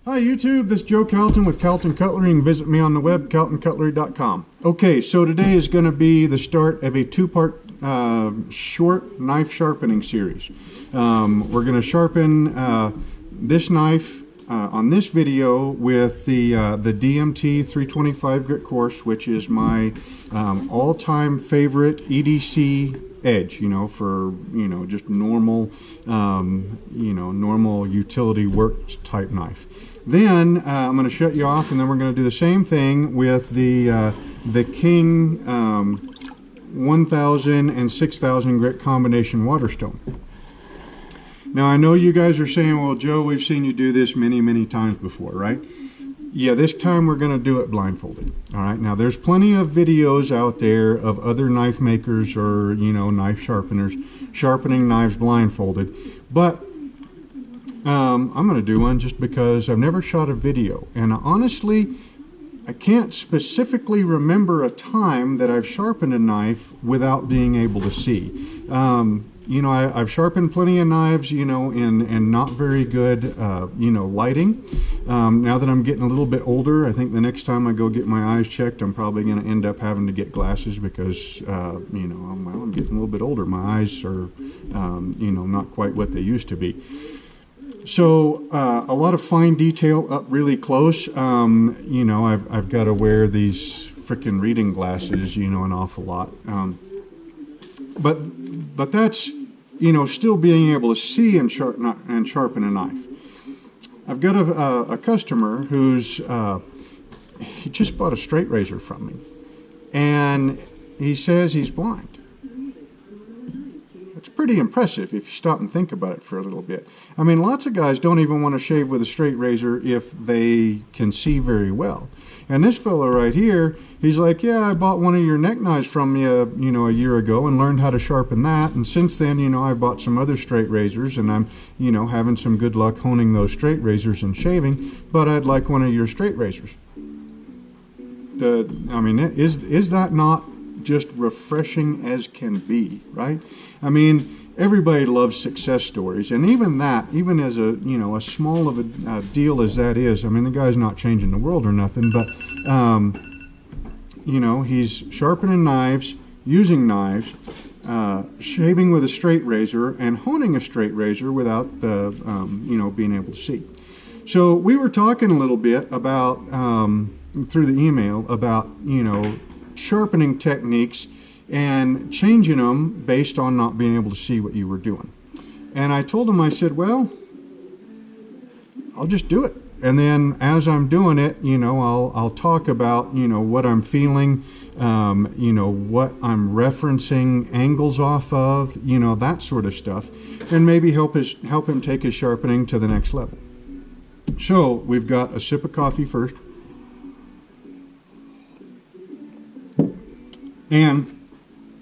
Hi YouTube, this is Joe Calton with Calton Cutlery. You can visit me on the web, caltoncutlery.com. Okay, so today is going to be the start of a two-part short knife sharpening series. We're going to sharpen this knife on this video with the DMT 325 grit course, which is my all-time favorite EDC edge, for just normal normal utility work type knife. Then I'm going to shut you off, and then we're going to do the same thing with the King 1000 and 6000 grit combination waterstone. Now I know you guys are saying, well Joe, we've seen you do this many times before, right? Yeah, this time we're going to do it blindfolded. All right, now there's plenty of videos out there of other knife makers or knife sharpeners sharpening knives blindfolded, but I'm going to do one just because I've never shot a video, and honestly I can't specifically remember a time that I've sharpened a knife without being able to see. I've sharpened plenty of knives, in not very good, lighting. Now that I'm getting a little bit older, I think the next time I go get my eyes checked, I'm probably going to end up having to get glasses because, I'm getting a little bit older. My eyes are, not quite what they used to be. So a lot of fine detail up really close. I've got to wear these frickin' reading glasses, an awful lot. But that's, still being able to see and sharpen a knife. I've got a customer who's, he just bought a straight razor from me, and he says he's blind. It's pretty impressive if you stop and think about it for a little bit. I mean, lots of guys don't even want to shave with a straight razor if they can see very well. And this fellow right here, he's like, yeah, I bought one of your neck knives from you, a year ago and learned how to sharpen that. And since then, I've bought some other straight razors, and I'm, having some good luck honing those straight razors and shaving, but I'd like one of your straight razors. Is that not just refreshing as can be, right? I mean, everybody loves success stories, and even as a small of a deal as that is, I mean, the guy's not changing the world or nothing, but he's sharpening knives, using knives, shaving with a straight razor, and honing a straight razor without the being able to see. So we were talking a little bit about through the email about sharpening techniques and changing them based on not being able to see what you were doing. And I told him, I said, well, I'll just do it. And then as I'm doing it, I'll talk about, what I'm feeling, what I'm referencing angles off of, that sort of stuff, and maybe help him take his sharpening to the next level. So we've got a sip of coffee first. And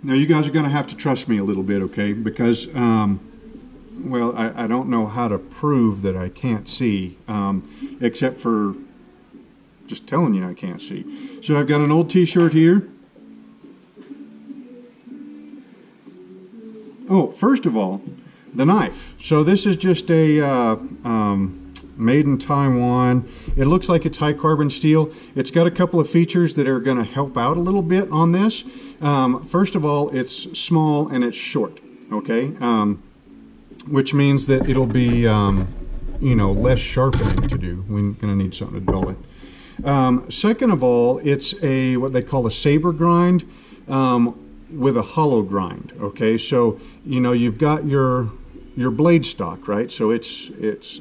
now you guys are going to have to trust me a little bit, okay? Because, I don't know how to prove that I can't see, except for just telling you I can't see. So I've got an old t-shirt here. Oh, first of all, the knife. So this is just a made in Taiwan. It looks like it's high carbon steel. It's got a couple of features that are going to help out a little bit on this. First of all, it's small and it's short, okay? Which means that it'll be, less sharpening to do. We're going to need something to dull it. Second of all, it's what they call a saber grind with a hollow grind, okay? So, you've got your blade stock, right? So it's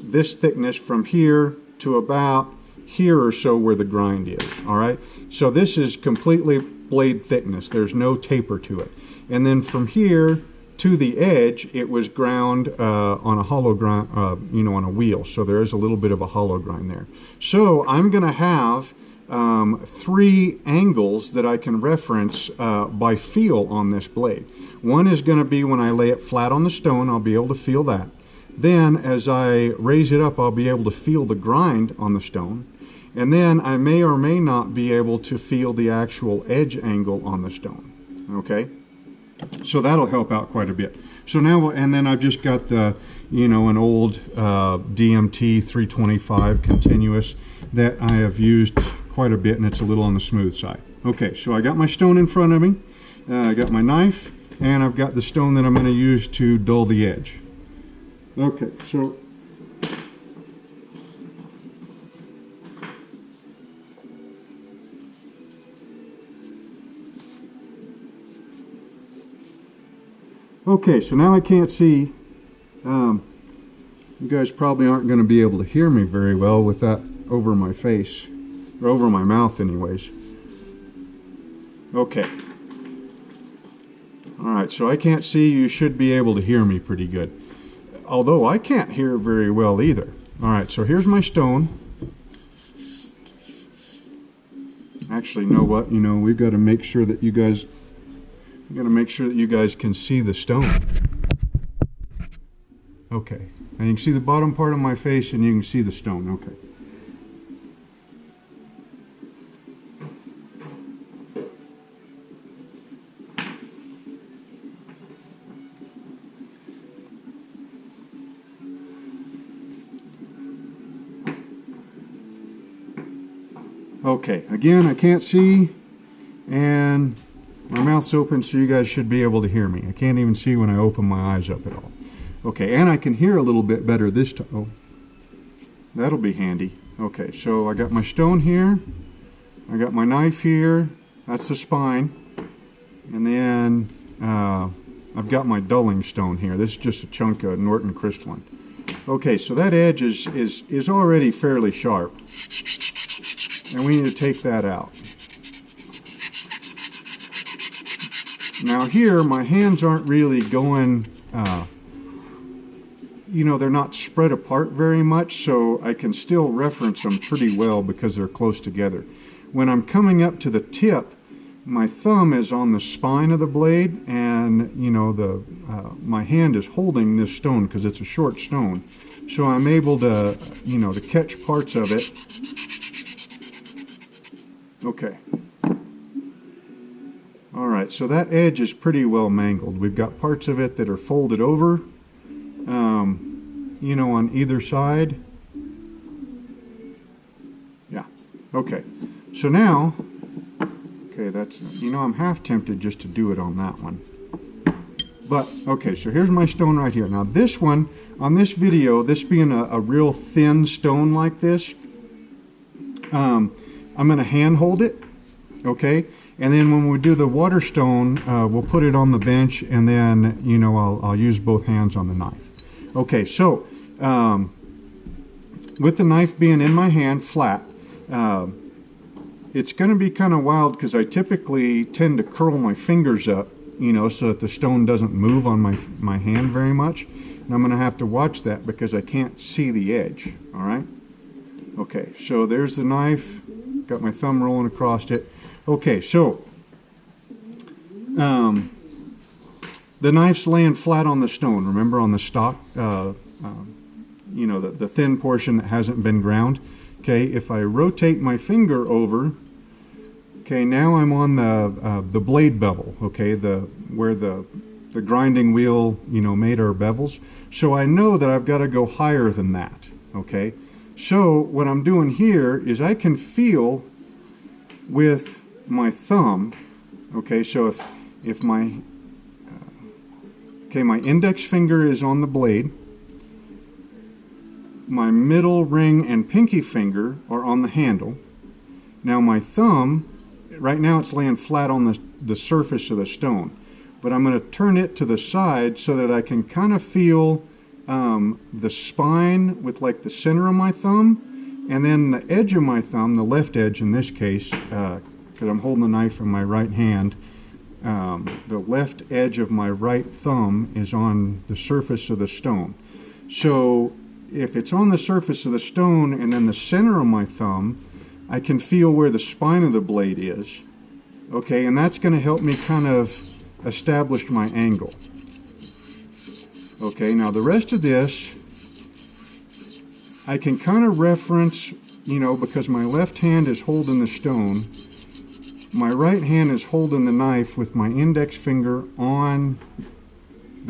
this thickness from here to about here or so where the grind is, all right? So this is completely blade thickness. There's no taper to it. And then from here to the edge, it was ground on a hollow grind, on a wheel. So there is a little bit of a hollow grind there. So I'm going to have 3 angles that I can reference by feel on this blade. One is going to be when I lay it flat on the stone, I'll be able to feel that. Then as I raise it up, I'll be able to feel the grind on the stone. And then I may or may not be able to feel the actual edge angle on the stone. Okay? So that'll help out quite a bit. So now, and then I've just got the, an old DMT 325 continuous that I have used quite a bit, and it's a little on the smooth side. Okay, so I got my stone in front of me, I got my knife, and I've got the stone that I'm going to use to dull the edge. Okay, so now I can't see. You guys probably aren't going to be able to hear me very well with that over my face, or over my mouth anyways. Okay. Alright, so I can't see. You should be able to hear me pretty good. Although I can't hear very well either. Alright, so here's my stone. Actually, you know what? We've got to make sure that you guys can see the stone. Okay. And you can see the bottom part of my face and you can see the stone. Okay. Okay, again, I can't see, and my mouth's open, so you guys should be able to hear me. I can't even see when I open my eyes up at all. Okay, and I can hear a little bit better this time. Oh, that'll be handy. Okay, so I got my stone here. I got my knife here. That's the spine. And then I've got my dulling stone here. This is just a chunk of Norton crystalline. Okay, so that edge is already fairly sharp. And we need to take that out. Now here, my hands aren't really going, they're not spread apart very much, so I can still reference them pretty well because they're close together. When I'm coming up to the tip, my thumb is on the spine of the blade, and my hand is holding this stone because it's a short stone. So I'm able to, to catch parts of it. Okay. Alright, so that edge is pretty well mangled. We've got parts of it that are folded over, on either side. Yeah, okay. So now, that's, I'm half tempted just to do it on that one. But, okay, so here's my stone right here. Now this one, on this video, this being a real thin stone like this, I'm going to hand hold it, okay? And then when we do the water stone, we'll put it on the bench, and then, I'll use both hands on the knife. Okay, so with the knife being in my hand flat, it's going to be kind of wild because I typically tend to curl my fingers up, so that the stone doesn't move on my hand very much. And I'm going to have to watch that because I can't see the edge, all right? Okay, so there's the knife. Got my thumb rolling across it. Okay, so the knife's laying flat on the stone. Remember, on the stock, the thin portion that hasn't been ground. Okay, if I rotate my finger over, okay, now I'm on the blade bevel. Okay, where the grinding wheel, made our bevels. So I know that I've got to go higher than that. Okay, so what I'm doing here is I can feel with my thumb. Okay, so if my my index finger is on the blade, my middle ring and pinky finger are on the handle. Now my thumb, right now it's laying flat on the surface of the stone, but I'm going to turn it to the side so that I can kind of feel the spine with like the center of my thumb, and then the edge of my thumb, the left edge in this case, because I'm holding the knife in my right hand, the left edge of my right thumb is on the surface of the stone. So if it's on the surface of the stone and then the center of my thumb, I can feel where the spine of the blade is. Okay, and that's going to help me kind of establish my angle. Okay, now the rest of this, I can kind of reference, because my left hand is holding the stone, my right hand is holding the knife with my index finger on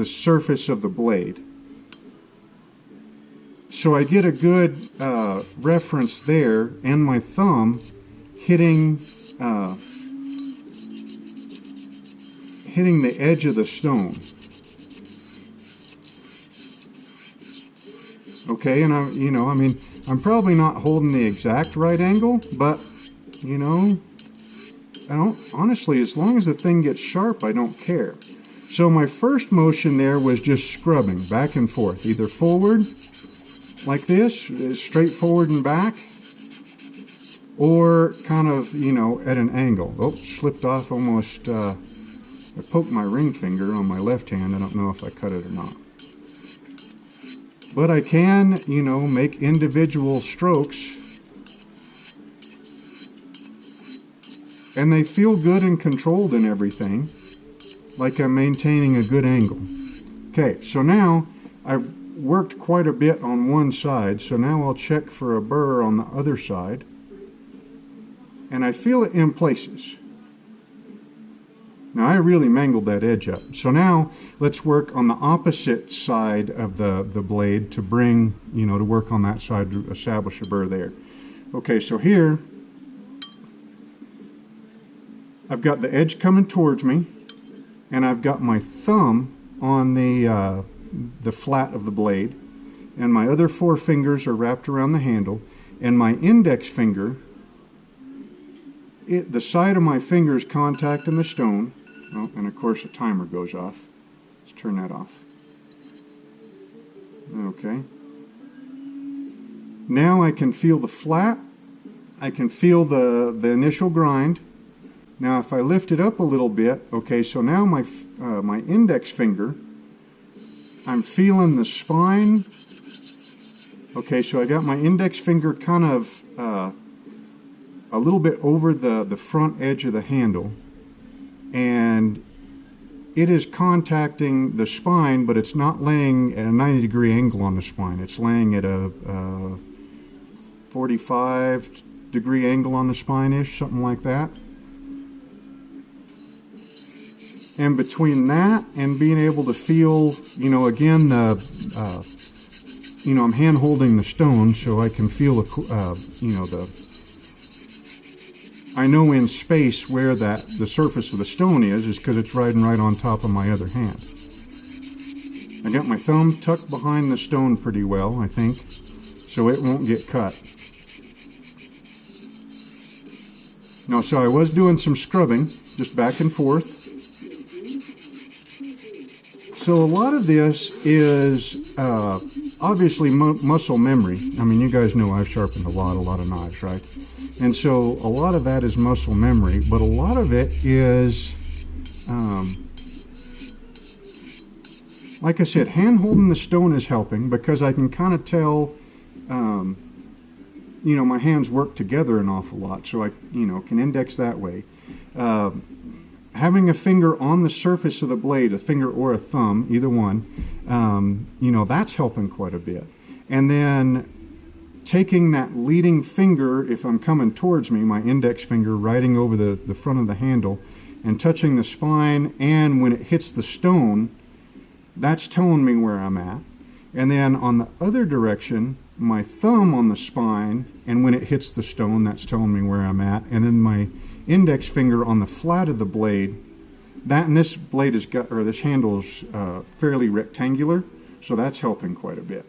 the surface of the blade. So I get a good reference there, and my thumb hitting hitting the edge of the stone. Okay, and I'm probably not holding the exact right angle, but I don't, honestly, as long as the thing gets sharp, I don't care. So my first motion there was just scrubbing back and forth, either forward like this, straight forward and back, or kind of, at an angle. Oh, slipped off almost. I poked my ring finger on my left hand. I don't know if I cut it or not. But I can, make individual strokes, and they feel good and controlled and everything, like I'm maintaining a good angle. Okay, so now I've worked quite a bit on one side, so now I'll check for a burr on the other side, and I feel it in places. Now I really mangled that edge up. So now let's work on the opposite side of the blade to bring, to work on that side to establish a burr there. Okay, so here I've got the edge coming towards me, and I've got my thumb on the flat of the blade, and my other 4 fingers are wrapped around the handle, and my index finger, the side of my finger is contacting the stone. Oh, and of course the timer goes off. Let's turn that off. Okay. Now I can feel the flat. I can feel the initial grind. Now if I lift it up a little bit, okay, so now my index finger, I'm feeling the spine. Okay, so I got my index finger kind of a little bit over the front edge of the handle, and it is contacting the spine, but it's not laying at a 90-degree angle on the spine. It's laying at a 45-degree angle on the spine-ish, something like that. And between that and being able to feel, again, I'm hand holding the stone, so I can feel I know in space where the surface of the stone is because it's riding right on top of my other hand. I got my thumb tucked behind the stone pretty well, I think, so it won't get cut. No, so I was doing some scrubbing, just back and forth. So a lot of this is obviously muscle memory. I mean, you guys know I've sharpened a lot of knives, right? And so a lot of that is muscle memory, but a lot of it is, like I said, hand holding the stone is helping because I can kind of tell, my hands work together an awful lot, so I, can index that way. Having a finger on the surface of the blade, a finger or a thumb, either one, that's helping quite a bit. And then taking that leading finger, if I'm coming towards me, my index finger riding over the front of the handle and touching the spine, and when it hits the stone, that's telling me where I'm at. And then on the other direction, my thumb on the spine, and when it hits the stone, that's telling me where I'm at. And then my index finger on the flat of the blade, and this blade is this handle is fairly rectangular, so that's helping quite a bit.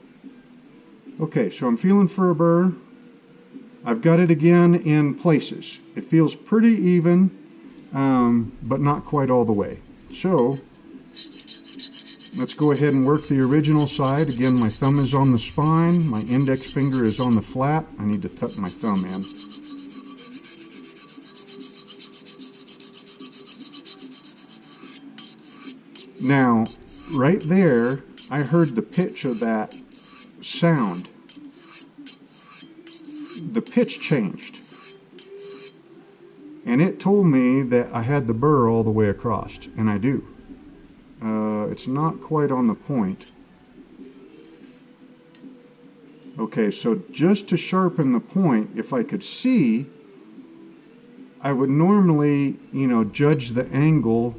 Okay, so I'm feeling for a burr. I've got it again in places. It feels pretty even, but not quite all the way. So let's go ahead and work the original side. Again, my thumb is on the spine. My index finger is on the flat. I need to tuck my thumb in. Now, right there, I heard the pitch of that sound. The pitch changed, and it told me that I had the burr all the way across, and I do. It's not quite on the point. Okay, so just to sharpen the point, if I could see, I would normally, judge the angle,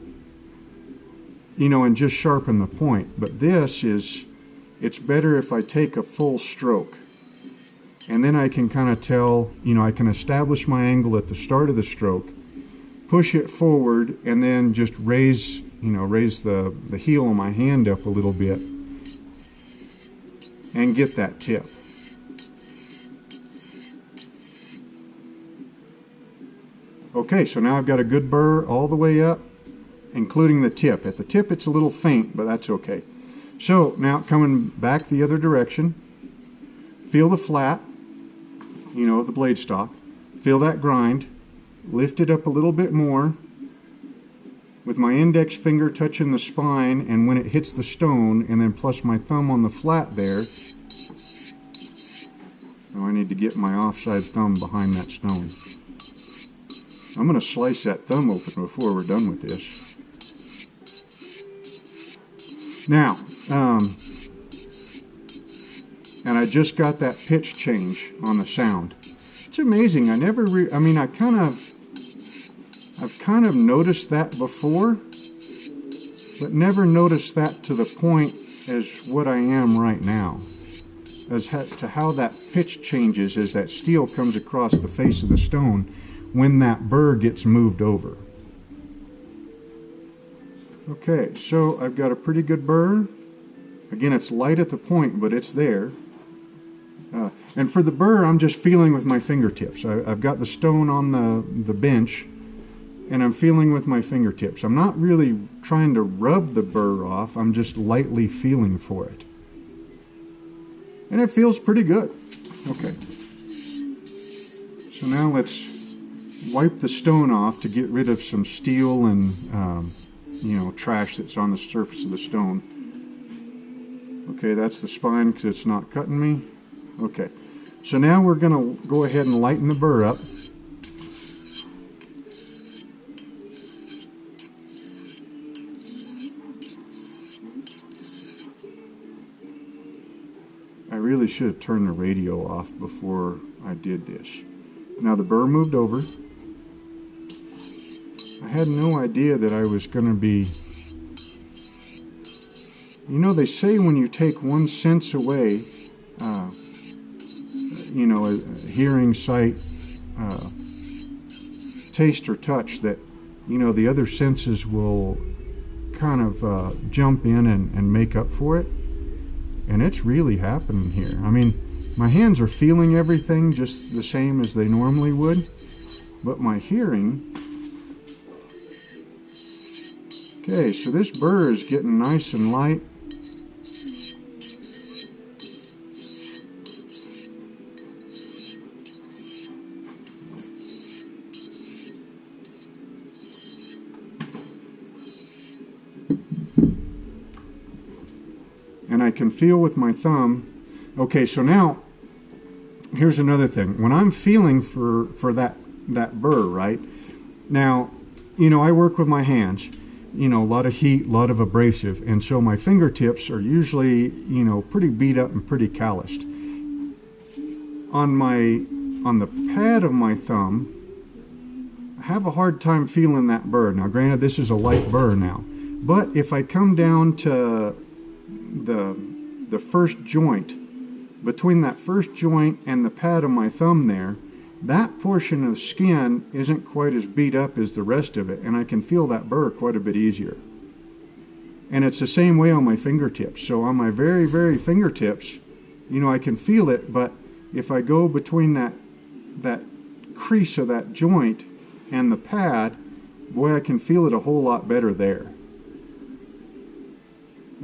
and just sharpen the point. But it's better if I take a full stroke. And then I can kind of tell, I can establish my angle at the start of the stroke, push it forward, and then just raise the heel of my hand up a little bit and get that tip. Okay, so now I've got a good burr all the way up, including the tip. At the tip it's a little faint, but that's okay. So now coming back the other direction, feel the flat, of the blade stock. Feel that grind. Lift it up a little bit more with my index finger touching the spine, and when it hits the stone, and then plus my thumb on the flat there. Oh, I need to get my offside thumb behind that stone. I'm going to slice that thumb open before we're done with this. Now, and I just got that pitch change on the sound. It's amazing. I've kind of noticed that before, but never noticed that to the point as what I am right now. As to how that pitch changes as that steel comes across the face of the stone when that burr gets moved over. Okay, so I've got a pretty good burr. Again, it's light at the point, but it's there. And for the burr, I'm just feeling with my fingertips. I've got the stone on the bench, and I'm feeling with my fingertips. I'm not really trying to rub the burr off. I'm just lightly feeling for it. And it feels pretty good. Okay. So now let's wipe the stone off to get rid of some steel and trash that's on the surface of the stone. Okay, that's the spine because it's not cutting me. Okay, so now we're going to go ahead and lighten the burr up. I really should have turned the radio off before I did this. Now the burr moved over. I had no idea that I was going to be... they say when you take one sense away, hearing, sight, taste, or touch, that, the other senses will kind of jump in and make up for it. And it's really happening here. I mean, my hands are feeling everything just the same as they normally would, but my hearing... Okay, so this burr is getting nice and light. And I can feel with my thumb. Okay, so now here's another thing. When I'm feeling for that burr, right? Now, I work with my hands. A lot of heat, a lot of abrasive, and so my fingertips are usually, pretty beat up and pretty calloused. On the pad of my thumb, I have a hard time feeling that burr. Now, granted, this is a light burr now, but if I come down to the first joint, between that first joint and the pad of my thumb there, that portion of the skin isn't quite as beat up as the rest of it, and I can feel that burr quite a bit easier. And it's the same way on my fingertips. So on my very, very fingertips, I can feel it, but if I go between that crease of that joint and the pad, boy, I can feel it a whole lot better there.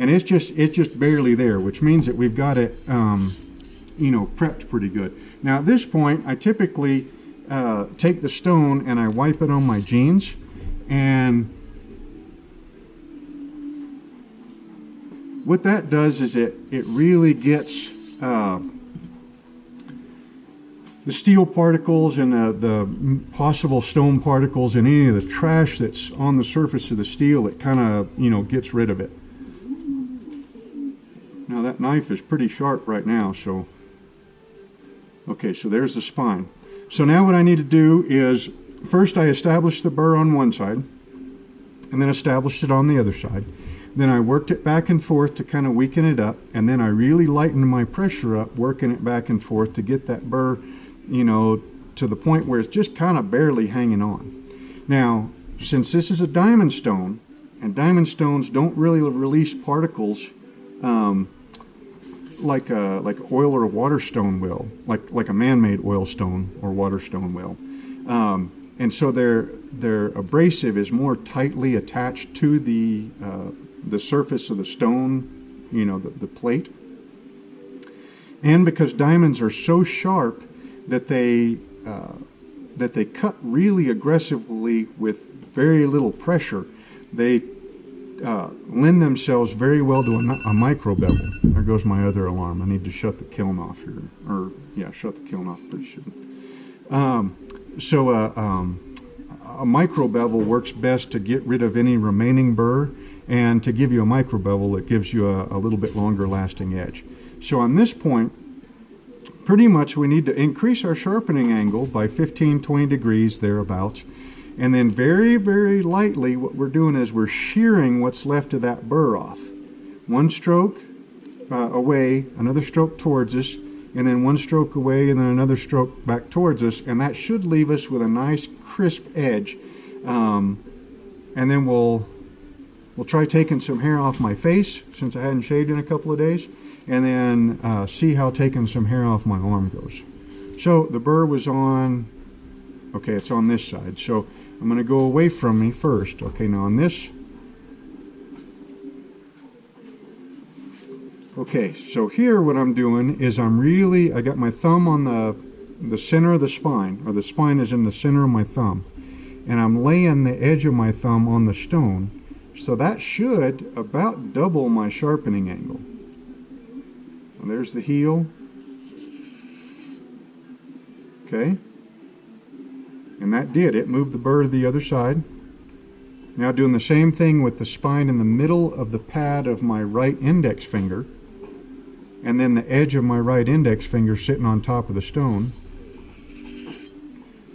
And it's just barely there, which means that we've got it, prepped pretty good. Now at this point, I typically take the stone and I wipe it on my jeans, and what that does is it really gets the steel particles and the possible stone particles and any of the trash that's on the surface of the steel. It kind of gets rid of it. Now that knife is pretty sharp right now, so okay, so there's the spine. So now what I need to do is, first I establish the burr on one side, and then establish it on the other side. Then I worked it back and forth to kind of weaken it up, and then I really lightened my pressure up, working it back and forth to get that burr, you know, to the point where it's just kind of barely hanging on. Now, since this is a diamond stone, and diamond stones don't really release particles like oil or a water stone will, like a man-made oil stone or water stone will. And so their abrasive is more tightly attached to the surface of the stone, you know, the plate. And because diamonds are so sharp that they cut really aggressively with very little pressure, they lend themselves very well to a microbevel. There goes my other alarm. I need to shut the kiln off here. Or, yeah, shut the kiln off pretty soon. So a microbevel works best to get rid of any remaining burr and to give you a microbevel that gives you a little bit longer lasting edge. So on this point, pretty much we need to increase our sharpening angle by 15-20 degrees thereabouts. And then very, very lightly what we're doing is we're shearing what's left of that burr off. One stroke away, another stroke towards us, and then one stroke away, and then another stroke back towards us, and that should leave us with a nice crisp edge. And then we'll try taking some hair off my face, since I hadn't shaved in a couple of days, and then see how taking some hair off my arm goes. So the burr was on, okay, it's on this side, so I'm going to go away from me first. Okay, now on this, okay, so here what I'm doing is I got my thumb on the center of the spine, or the spine is in the center of my thumb, and I'm laying the edge of my thumb on the stone, so that should about double my sharpening angle. And there's the heel. Okay. And that did. It moved the burr to the other side. Now doing the same thing with the spine in the middle of the pad of my right index finger, and then the edge of my right index finger sitting on top of the stone.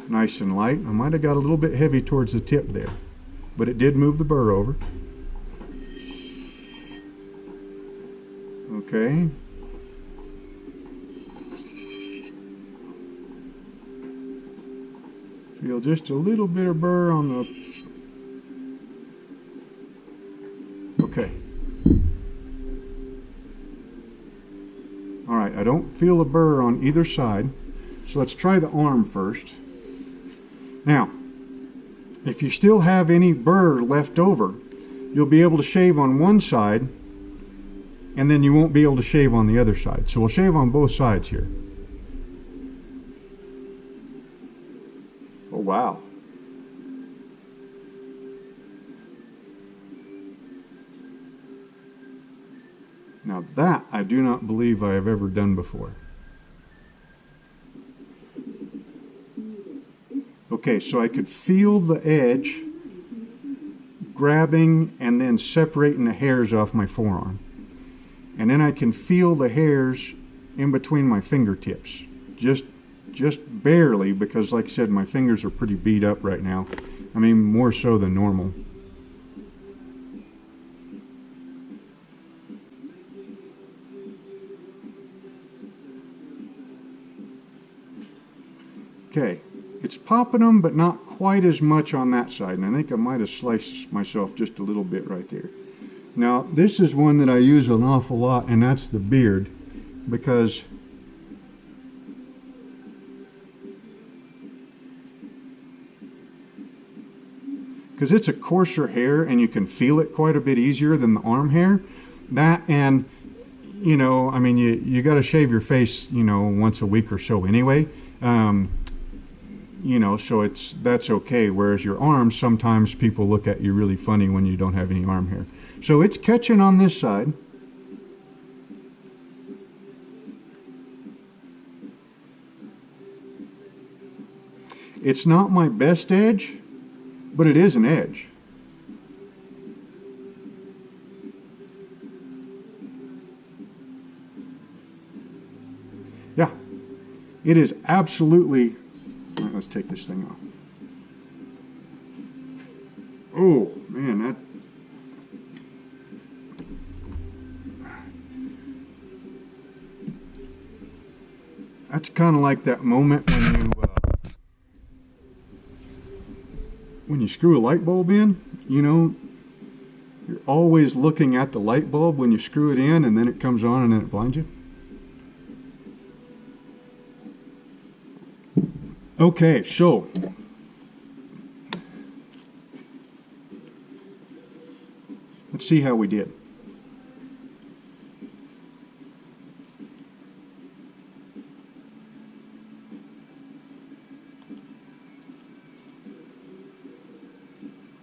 Nice and light. I might have got a little bit heavy towards the tip there, but it did move the burr over. Okay. Feel just a little bit of burr on the... Okay. All right, I don't feel a burr on either side, so let's try the arm first. Now, if you still have any burr left over, you'll be able to shave on one side, and then you won't be able to shave on the other side. So we'll shave on both sides here. Oh, wow. Now that I do not believe I have ever done before. Okay, so I could feel the edge grabbing and then separating the hairs off my forearm. And then I can feel the hairs in between my fingertips. Just barely, because like I said, my fingers are pretty beat up right now. I mean, more so than normal. Okay, it's popping them, but not quite as much on that side. And I think I might have sliced myself just a little bit right there. Now, this is one that I use an awful lot, and that's the beard, because it's a coarser hair and you can feel it quite a bit easier than the arm hair. That, and you know, I mean, you got to shave your face, you know, once a week or so anyway. You know, so that's okay. Whereas your arms, sometimes people look at you really funny when you don't have any arm hair. So it's catching on this side. It's not my best edge, but it is an edge. Yeah, it is absolutely... All right, let's take this thing off. Oh, man, That's kind of like that moment when you screw a light bulb in, you know, you're always looking at the light bulb when you screw it in, and then it comes on and then it blinds you. Okay, so let's see how we did.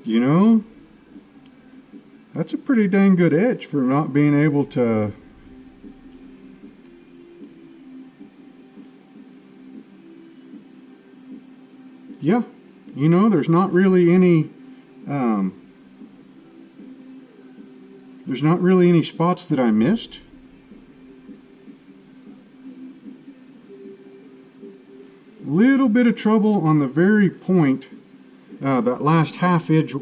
You know, that's a pretty dang good edge for not being able to. Yeah, you know, there's not really any spots that I missed. Little bit of trouble on the very point, that last half inch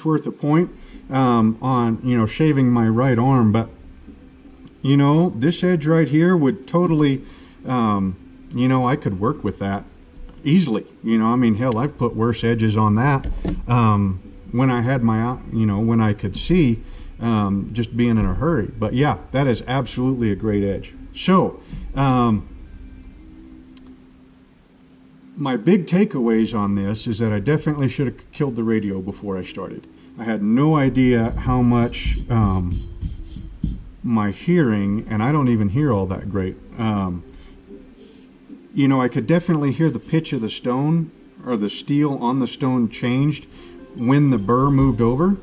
worth of point, on, you know, shaving my right arm, but you know, this edge right here would totally, you know, I could work with that easily. You know, I mean, hell, I've put worse edges on that when I had my, you know, when I could see, just being in a hurry. But yeah, that is absolutely a great edge. So my big takeaways on this is that I definitely should have killed the radio before I started. I had no idea how much my hearing, and I don't even hear all that great. You know, I could definitely hear the pitch of the stone, or the steel on the stone, changed when the burr moved over.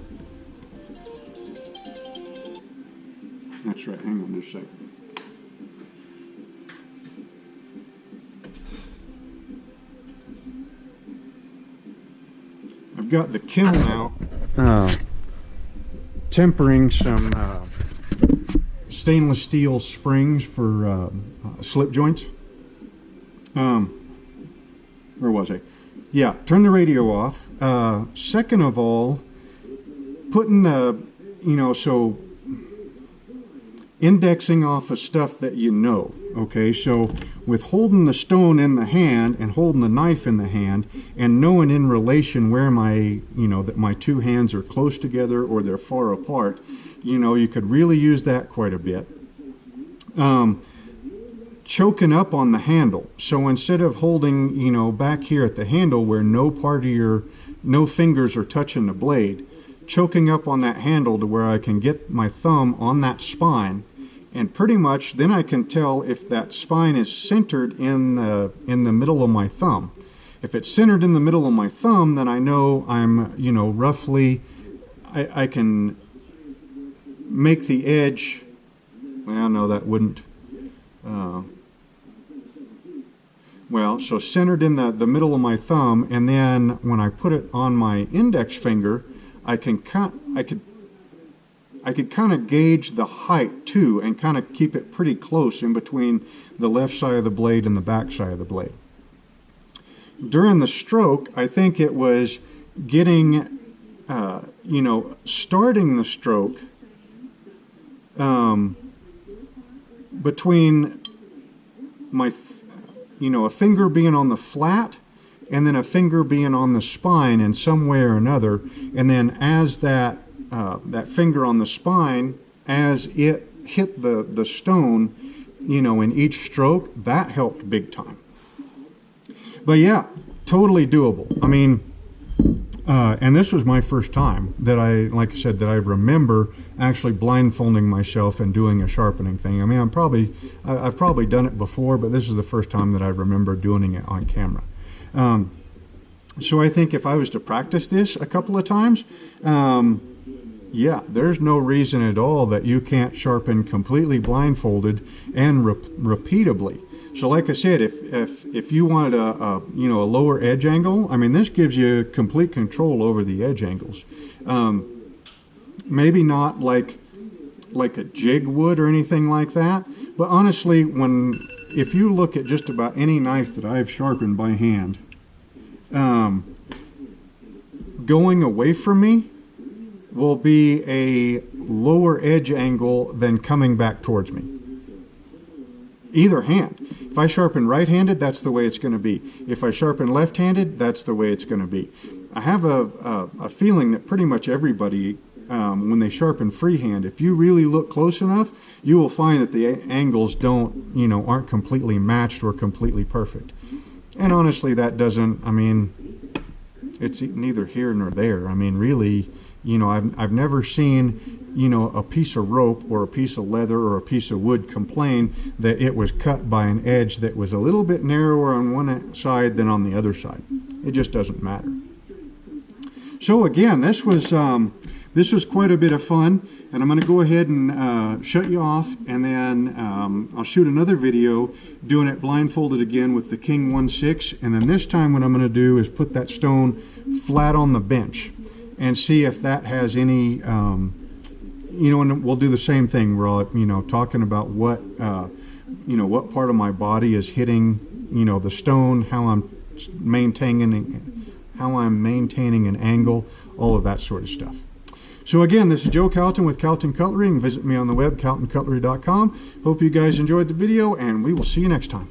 That's right, hang on just a second. I've got the kiln out, tempering some stainless steel springs for slip joints. Where was I? Yeah, turn the radio off. Second of all, putting the, you know, so indexing off of stuff that you know. Okay, so with holding the stone in the hand and holding the knife in the hand and knowing in relation where my, you know, that my two hands are close together or they're far apart, you know, you could really use that quite a bit. Choking up on the handle. So instead of holding, you know, back here at the handle where no fingers are touching the blade, choking up on that handle to where I can get my thumb on that spine, and pretty much then I can tell if that spine is centered in the middle of my thumb. If it's centered in the middle of my thumb, then I know I'm, you know, roughly, I can make the edge. Well, no, that wouldn't. Well, so centered in the middle of my thumb, and then when I put it on my index finger, I could kind of gauge the height too, and kind of keep it pretty close in between the left side of the blade and the back side of the blade. During the stroke, I think it was getting, you know, starting the stroke between my, you know, a finger being on the flat and then a finger being on the spine in some way or another, and then as that finger on the spine, as it hit the stone, you know, in each stroke, that helped big time. But yeah, totally doable. I mean, and this was my first time that like I said, that I remember actually blindfolding myself and doing a sharpening thing. I mean, I've probably done it before, but this is the first time that I remember doing it on camera. So I think if I was to practice this a couple of times, yeah, there's no reason at all that you can't sharpen completely blindfolded and repeatably. So like I said, if you wanted a you know, a lower edge angle, I mean, this gives you complete control over the edge angles. Maybe not like a jig would or anything like that, but honestly, if you look at just about any knife that I've sharpened by hand, going away from me will be a lower edge angle than coming back towards me. Either hand. If I sharpen right-handed, that's the way it's going to be. If I sharpen left-handed, that's the way it's going to be. I have a feeling that pretty much everybody, when they sharpen freehand, if you really look close enough, you will find that the angles aren't completely matched or completely perfect. And honestly, that doesn't, I mean, it's neither here nor there. I mean, really, I've never seen, a piece of rope or a piece of leather or a piece of wood complain that it was cut by an edge that was a little bit narrower on one side than on the other side. It just doesn't matter. So again, this was quite a bit of fun, and I'm going to go ahead and shut you off, and then I'll shoot another video doing it blindfolded again with the King 1/6, and then this time what I'm going to do is put that stone flat on the bench and see if that has any, and we'll do the same thing. We're all, talking about what, what part of my body is hitting, the stone, how I'm maintaining an angle, all of that sort of stuff. So again, this is Joe Calton with Calton Cutlery, and visit me on the web, caltoncutlery.com. Hope you guys enjoyed the video, and we will see you next time.